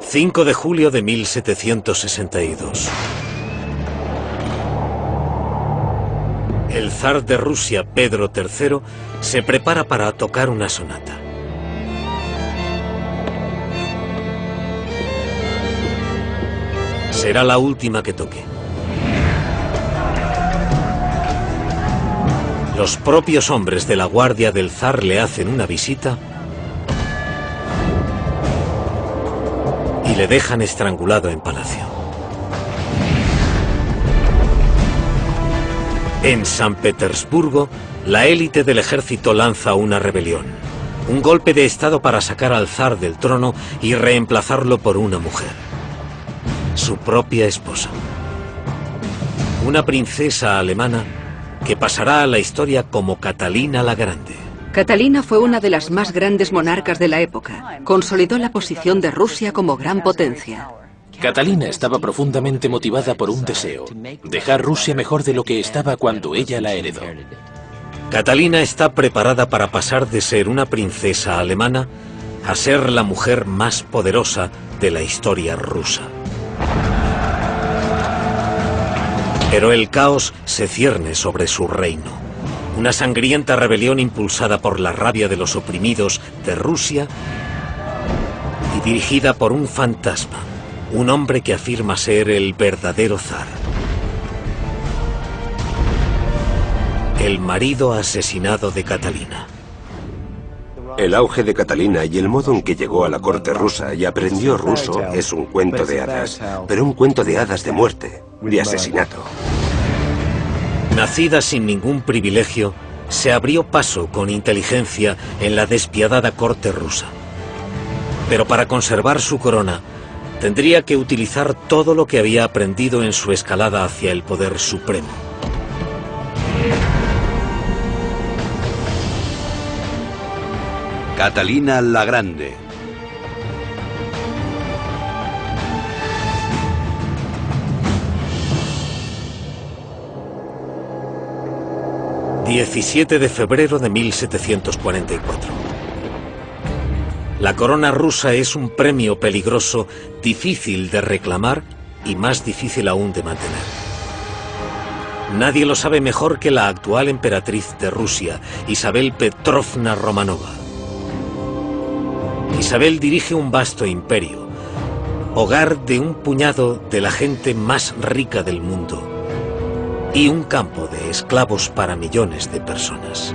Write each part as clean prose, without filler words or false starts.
5 de julio de 1762. El zar de Rusia, Pedro III, se prepara para tocar una sonata. Será la última que toque. Los propios hombres de la guardia del zar le hacen una visita y le dejan estrangulado en palacio. En San Petersburgo, la élite del ejército lanza una rebelión, un golpe de estado para sacar al zar del trono y reemplazarlo por una mujer, su propia esposa. Una princesa alemana que pasará a la historia como Catalina la Grande. Catalina fue una de las más grandes monarcas de la época. Consolidó la posición de Rusia como gran potencia. Catalina estaba profundamente motivada por un deseo: dejar Rusia mejor de lo que estaba cuando ella la heredó. Catalina está preparada para pasar de ser una princesa alemana a ser la mujer más poderosa de la historia rusa. Pero el caos se cierne sobre su reino. Una sangrienta rebelión impulsada por la rabia de los oprimidos de Rusia y dirigida por un fantasma, un hombre que afirma ser el verdadero zar. El marido asesinado de Catalina. El auge de Catalina y el modo en que llegó a la corte rusa y aprendió ruso es un cuento de hadas, pero un cuento de hadas de muerte, de asesinato. Nacida sin ningún privilegio, se abrió paso con inteligencia en la despiadada corte rusa. Pero para conservar su corona, tendría que utilizar todo lo que había aprendido en su escalada hacia el poder supremo. Catalina la Grande. ...17 de febrero de 1744. La corona rusa es un premio peligroso, difícil de reclamar y más difícil aún de mantener. Nadie lo sabe mejor que la actual emperatriz de Rusia, Isabel Petrovna Romanova. Isabel dirige un vasto imperio, hogar de un puñado de la gente más rica del mundo y un campo de esclavos para millones de personas.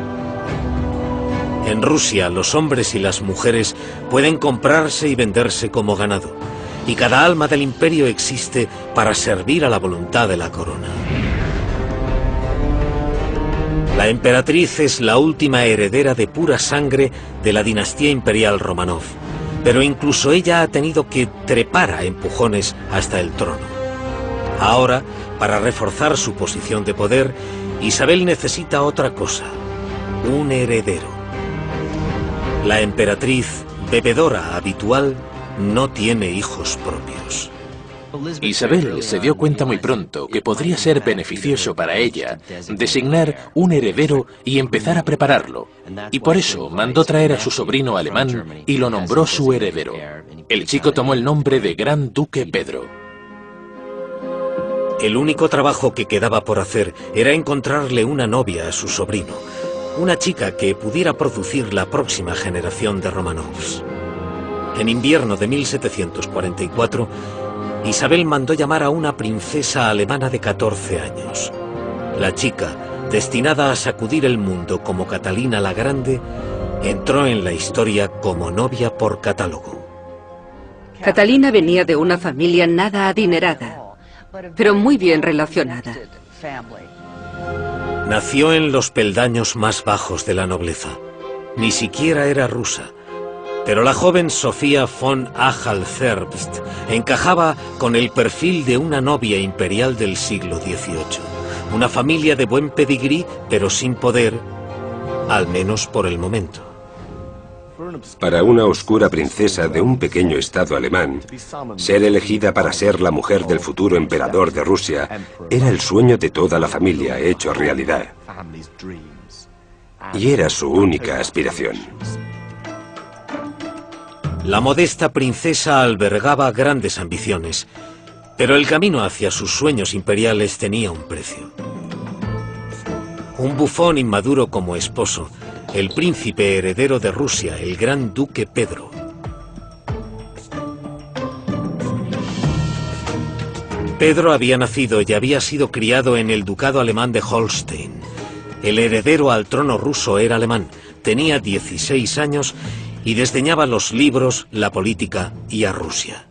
En Rusia, los hombres y las mujeres pueden comprarse y venderse como ganado, y cada alma del imperio existe para servir a la voluntad de la corona. La emperatriz es la última heredera de pura sangre de la dinastía imperial Romanov, pero incluso ella ha tenido que trepar a empujones hasta el trono. Ahora, para reforzar su posición de poder, Isabel necesita otra cosa: un heredero. La emperatriz, bebedora habitual, no tiene hijos propios. Isabel se dio cuenta muy pronto que podría ser beneficioso para ella designar un heredero y empezar a prepararlo, y por eso mandó traer a su sobrino alemán y lo nombró su heredero. El chico tomó el nombre de Gran Duque Pedro. El único trabajo que quedaba por hacer era encontrarle una novia a su sobrino, una chica que pudiera producir la próxima generación de Romanovs. En invierno de 1744, Isabel mandó llamar a una princesa alemana de 14 años. La chica, destinada a sacudir el mundo como Catalina la Grande, entró en la historia como novia por catálogo. Catalina venía de una familia nada adinerada, pero muy bien relacionada. Nació en los peldaños más bajos de la nobleza. Ni siquiera era rusa. Pero la joven Sofía von Achal-Zerbst encajaba con el perfil de una novia imperial del siglo XVIII. Una familia de buen pedigrí, pero sin poder, al menos por el momento. Para una oscura princesa de un pequeño estado alemán, ser elegida para ser la mujer del futuro emperador de Rusia era el sueño de toda la familia hecho realidad. Y era su única aspiración. La modesta princesa albergaba grandes ambiciones, pero el camino hacia sus sueños imperiales tenía un precio. Un bufón inmaduro como esposo, el príncipe heredero de Rusia, el gran duque Pedro. Pedro había nacido y había sido criado en el ducado alemán de Holstein. El heredero al trono ruso era alemán, tenía 16 años y desdeñaba los libros, la política y a Rusia.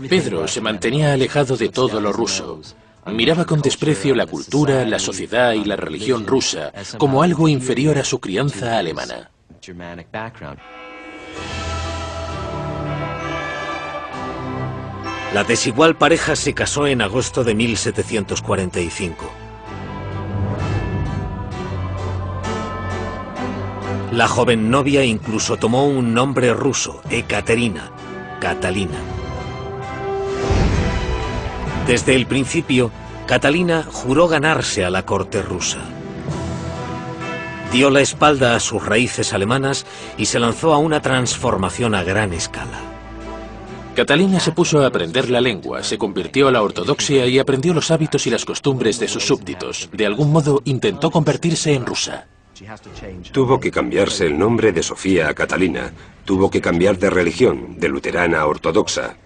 Pedro se mantenía alejado de todo lo ruso. Miraba con desprecio la cultura, la sociedad y la religión rusa como algo inferior a su crianza alemana. La desigual pareja se casó en agosto de 1745. La joven novia incluso tomó un nombre ruso, Ekaterina, Catalina. Desde el principio, Catalina juró ganarse a la corte rusa. Dio la espalda a sus raíces alemanas y se lanzó a una transformación a gran escala. Catalina se puso a aprender la lengua, se convirtió a la ortodoxia y aprendió los hábitos y las costumbres de sus súbditos. De algún modo intentó convertirse en rusa. Tuvo que cambiarse el nombre de Sofía a Catalina. Tuvo que cambiar de religión, de luterana a ortodoxa.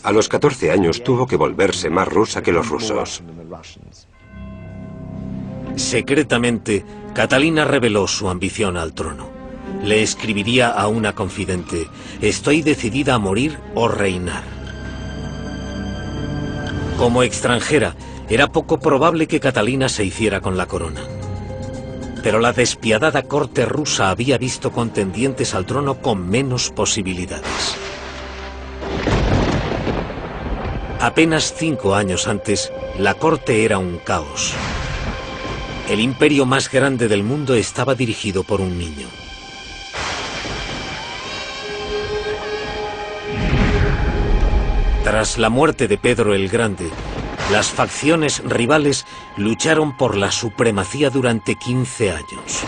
A los 14 años tuvo que volverse más rusa que los rusos. Secretamente, Catalina reveló su ambición al trono. Le escribiría a una confidente: «Estoy decidida a morir o reinar». Como extranjera, era poco probable que Catalina se hiciera con la corona. Pero la despiadada corte rusa había visto contendientes al trono con menos posibilidades. Apenas 5 años antes, la corte era un caos. El imperio más grande del mundo estaba dirigido por un niño. Tras la muerte de Pedro el Grande, las facciones rivales lucharon por la supremacía durante 15 años.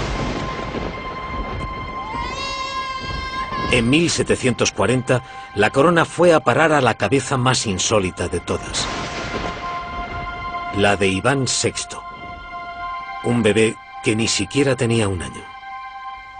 En 1740, la corona fue a parar a la cabeza más insólita de todas, la de Iván VI, un bebé que ni siquiera tenía un año.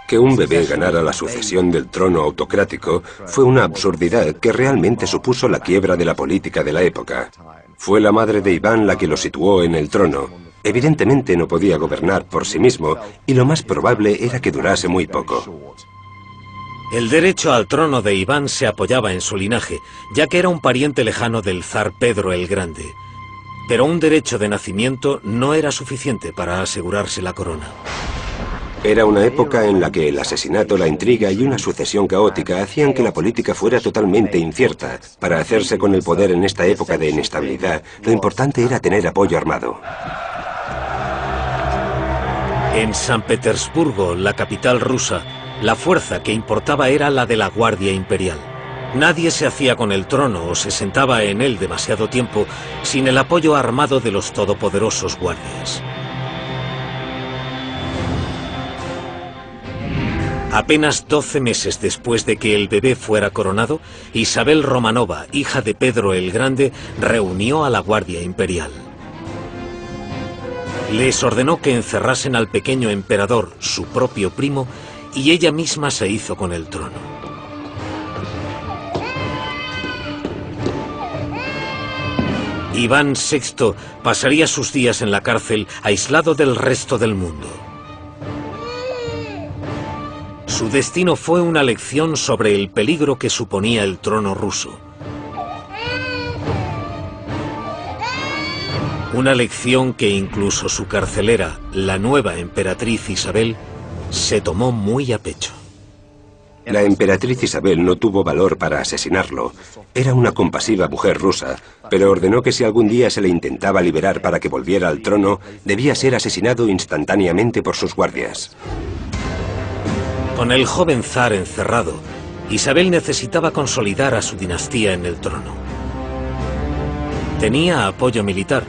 Que un bebé ganara la sucesión del trono autocrático fue una absurdidad que realmente supuso la quiebra de la política de la época. Fue la madre de Iván la que lo situó en el trono. Evidentemente no podía gobernar por sí mismo y lo más probable era que durase muy poco. El derecho al trono de Iván se apoyaba en su linaje, ya que era un pariente lejano del zar Pedro el Grande. Pero un derecho de nacimiento no era suficiente para asegurarse la corona. Era una época en la que el asesinato, la intriga y una sucesión caótica hacían que la política fuera totalmente incierta. Para hacerse con el poder en esta época de inestabilidad, lo importante era tener apoyo armado. En San Petersburgo, la capital rusa, la fuerza que importaba era la de la Guardia Imperial. Nadie se hacía con el trono o se sentaba en él demasiado tiempo sin el apoyo armado de los todopoderosos guardias. Apenas 12 meses después de que el bebé fuera coronado, Isabel Romanova, hija de Pedro el Grande, reunió a la Guardia Imperial. Les ordenó que encerrasen al pequeño emperador, su propio primo, y ella misma se hizo con el trono. Iván VI pasaría sus días en la cárcel, aislado del resto del mundo. Su destino fue una lección sobre el peligro que suponía el trono ruso. Una lección que incluso su carcelera, la nueva emperatriz Isabel, se tomó muy a pecho. La emperatriz Isabel no tuvo valor para asesinarlo. Era una compasiva mujer rusa, pero ordenó que si algún día se le intentaba liberar para que volviera al trono, debía ser asesinado instantáneamente por sus guardias. Con el joven zar encerrado, Isabel necesitaba consolidar a su dinastía en el trono. Tenía apoyo militar,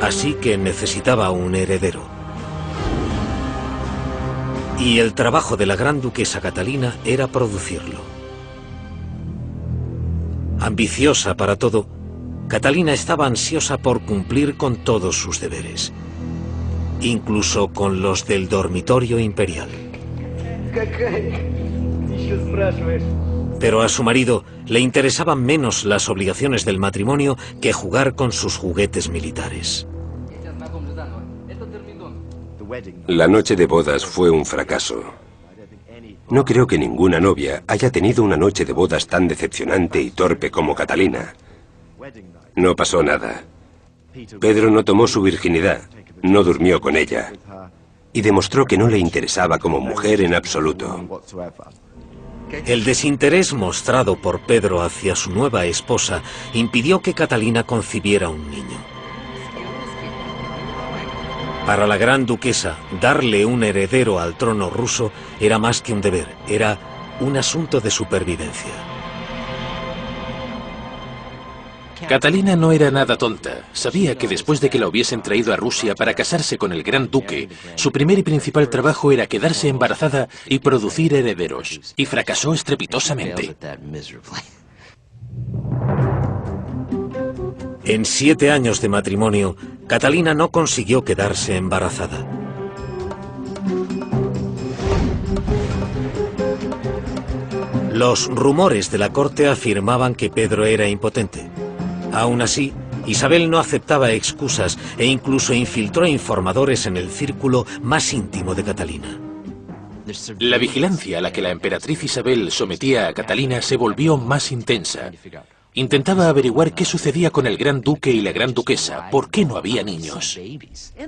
así que necesitaba un heredero. Y el trabajo de la gran duquesa Catalina era producirlo. Ambiciosa para todo, Catalina estaba ansiosa por cumplir con todos sus deberes, incluso con los del dormitorio imperial. Pero a su marido le interesaban menos las obligaciones del matrimonio que jugar con sus juguetes militares. La noche de bodas fue un fracaso. No creo que ninguna novia haya tenido una noche de bodas tan decepcionante y torpe como Catalina. No pasó nada. Pedro no tomó su virginidad, no durmió con ella y demostró que no le interesaba como mujer en absoluto. El desinterés mostrado por Pedro hacia su nueva esposa impidió que Catalina concibiera un niño. Para la gran duquesa, darle un heredero al trono ruso era más que un deber, era un asunto de supervivencia. Catalina no era nada tonta. Sabía que después de que la hubiesen traído a Rusia para casarse con el gran duque, su primer y principal trabajo era quedarse embarazada y producir herederos. Y fracasó estrepitosamente. En 7 años de matrimonio, Catalina no consiguió quedarse embarazada. Los rumores de la corte afirmaban que Pedro era impotente. Aún así, Isabel no aceptaba excusas e incluso infiltró informadores en el círculo más íntimo de Catalina. La vigilancia a la que la emperatriz Isabel sometía a Catalina se volvió más intensa. Intentaba averiguar qué sucedía con el gran duque y la gran duquesa, por qué no había niños.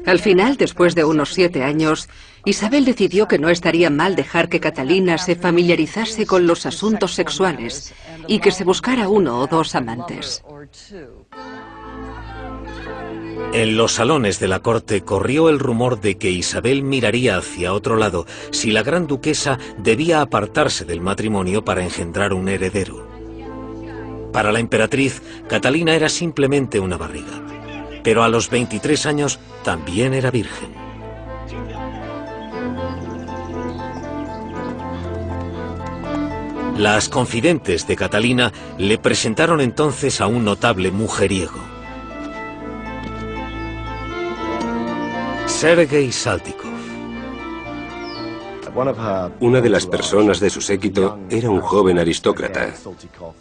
Al final, después de unos 7 años, Isabel decidió que no estaría mal dejar que Catalina se familiarizase con los asuntos sexuales y que se buscara 1 o 2 amantes. En los salones de la corte corrió el rumor de que Isabel miraría hacia otro lado si la gran duquesa debía apartarse del matrimonio para engendrar un heredero. Para la emperatriz, Catalina era simplemente una barriga, pero a los 23 años también era virgen. Las confidentes de Catalina le presentaron entonces a un notable mujeriego, Sergei Saltykov. Una de las personas de su séquito era un joven aristócrata,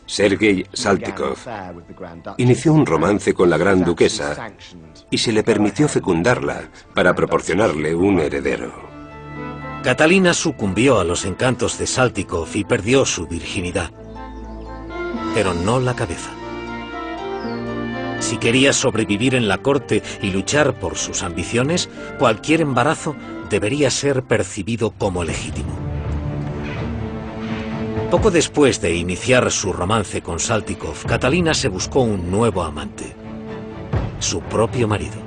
Sergei Saltykov. Inició un romance con la gran duquesa y se le permitió fecundarla para proporcionarle un heredero. Catalina sucumbió a los encantos de Saltykov y perdió su virginidad, pero no la cabeza. Si quería sobrevivir en la corte y luchar por sus ambiciones, cualquier embarazo debería ser percibido como legítimo. Poco después de iniciar su romance con Saltykov, Catalina se buscó un nuevo amante, su propio marido.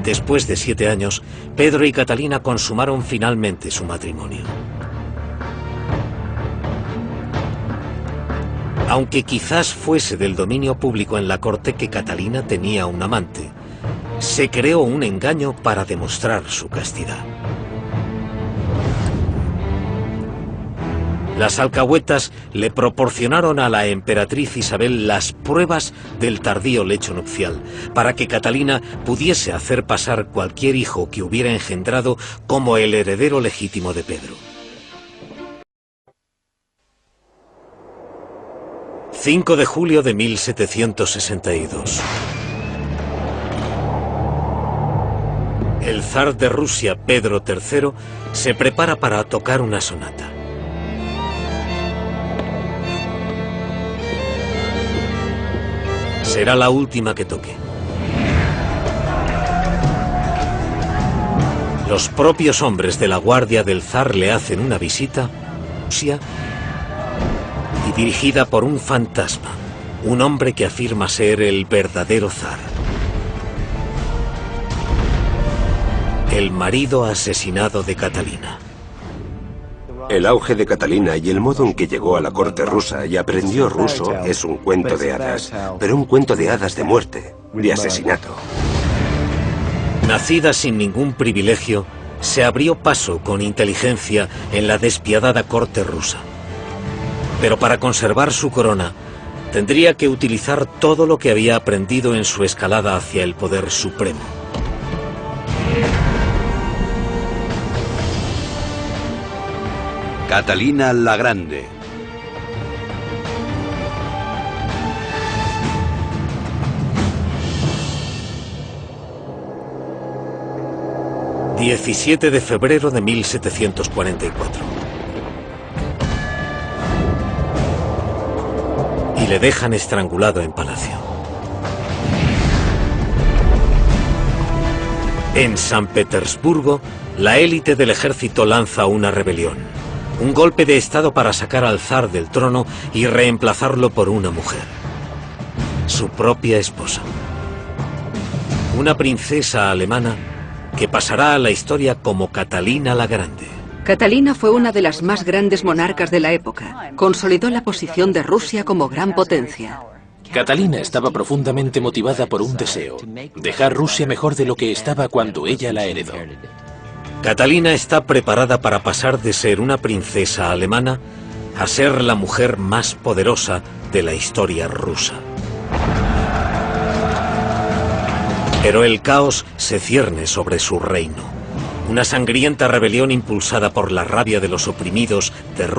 Después de 7 años, Pedro y Catalina consumaron finalmente su matrimonio. Aunque quizás fuese del dominio público en la corte que Catalina tenía un amante, se creó un engaño para demostrar su castidad. Las alcahuetas le proporcionaron a la emperatriz Isabel las pruebas del tardío lecho nupcial, para que Catalina pudiese hacer pasar cualquier hijo que hubiera engendrado como el heredero legítimo de Pedro. 5 de julio de 1762. El zar de Rusia, Pedro III, se prepara para tocar una sonata. Será la última que toque. Los propios hombres de la guardia del zar le hacen una visita a Rusia y dirigida por un fantasma, un hombre que afirma ser el verdadero zar. El marido asesinado de Catalina. El auge de Catalina y el modo en que llegó a la corte rusa y aprendió ruso es un cuento de hadas, pero un cuento de hadas de muerte, de asesinato. Nacida sin ningún privilegio, se abrió paso con inteligencia en la despiadada corte rusa. Pero para conservar su corona, tendría que utilizar todo lo que había aprendido en su escalada hacia el poder supremo. Catalina la Grande. ...17 de febrero de 1744... y le dejan estrangulado en palacio. En San Petersburgo, la élite del ejército lanza una rebelión. Un golpe de estado para sacar al zar del trono y reemplazarlo por una mujer. Su propia esposa. Una princesa alemana que pasará a la historia como Catalina la Grande. Catalina fue una de las más grandes monarcas de la época. Consolidó la posición de Rusia como gran potencia. Catalina estaba profundamente motivada por un deseo: dejar Rusia mejor de lo que estaba cuando ella la heredó. Catalina está preparada para pasar de ser una princesa alemana a ser la mujer más poderosa de la historia rusa. Pero el caos se cierne sobre su reino. Una sangrienta rebelión impulsada por la rabia de los oprimidos de Rusia